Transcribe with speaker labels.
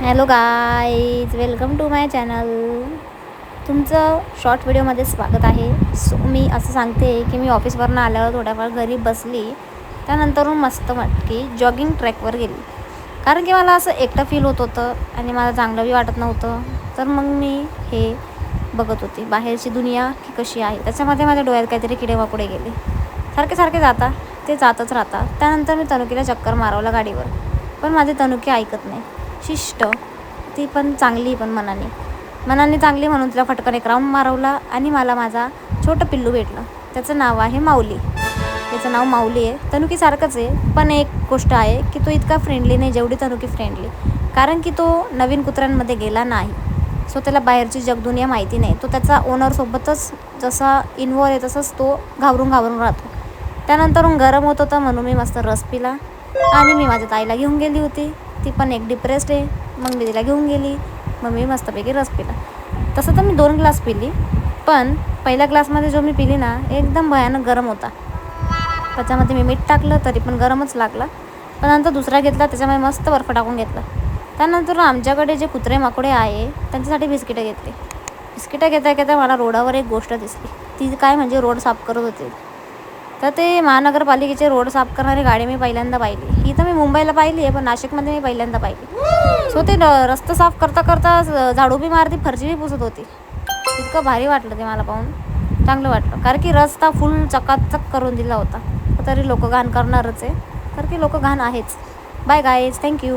Speaker 1: Hello guys, welcome to my channel. तुमचं short व्हिडिओमध्ये स्वागत आहे. मी असं सांगते की मी ऑफिसवरून आल्यावर थोड्याफार घरी बसली, त्यानंतर मस्त मटकी जॉगिंग ट्रॅकवर गेली. कारण की मला असं एकटं फील होत होतं आणि मला चांगलंही वाटत नव्हतं. तर मग मी हे बघत होते बाहेरची दुनिया की कशी आहे. त्याच्यामध्ये माझ्या डोळ्यात काहीतरी किडेवाकुडे गेले. सारखे ते जातच राहतात. त्यानंतर मी तनुकीला चक्कर मारवला गाडीवर, पण माझी तनुकी ऐकत नाही. शिष्ट ती पण चांगली, पण मनाने चांगली म्हणून तिला फटकन एक राऊंड मारवला आणि मला माझा छोटं पिल्लू भेटलं. त्याचं नाव आहे माऊली. त्याचं नाव माऊली आहे. तनुकी सारखंच आहे, पण एक गोष्ट आहे की तो इतका फ्रेंडली नाही जेवढी तनुकी फ्रेंडली. कारण की तो नवीन कुत्र्यांमध्ये गेला नाही, सो त्याला बाहेरची जगदुनिया माहिती नाही. तो त्याचा ओनरसोबतच जसा इन्वॉल्व आहे तसंच तो घाबरून राहतो. त्यानंतर गरम होत होतं म्हणून मी मस्त रस पिला आणि मी माझ्या ताईला घेऊन गेली होती. ती पण एक डिप्रेस्ड आहे. मग मी तिला घेऊन गेली. मग मी मस्तपैकी रस पिला. तसं तर मी 2 ग्लास पिली, पण पहिल्या ग्लासमध्ये जो मी पिली ना, एकदम भयानक गरम होता. त्याच्यामध्ये मी मीठ टाकलं तरी पण गरमच लागला. पण नंतर दुसरा घेतला, त्याच्यामध्ये मस्त बर्फ टाकून घेतला. त्यानंतर आमच्याकडे जे कुत्रे माकडे आहे त्यांच्यासाठी बिस्किटं घेतली. बिस्किटं घेता मला रोडावर एक गोष्ट दिसली. ती काय म्हणजे रोड साफ करत होते. तर ते महानगरपालिकेचे रोड साफ करणारी गाडी मी पहिल्यांदा पाहिली. ही तर मी मुंबईला पाहिली आहे, पण नाशिकमध्ये मी पहिल्यांदा पाहिली. सो ते रस्ता साफ करता झाडू बी मारती, फरशी बी पुसत होती. इतकं भारी वाटलं ते मला पाहून, चांगलं वाटलं. कारण की रस्ता फुल चकाचक करून दिला होता. तरी लोक घाण करणारच आहे, कारण की लोक घाण आहेच. Bye guys, thank you.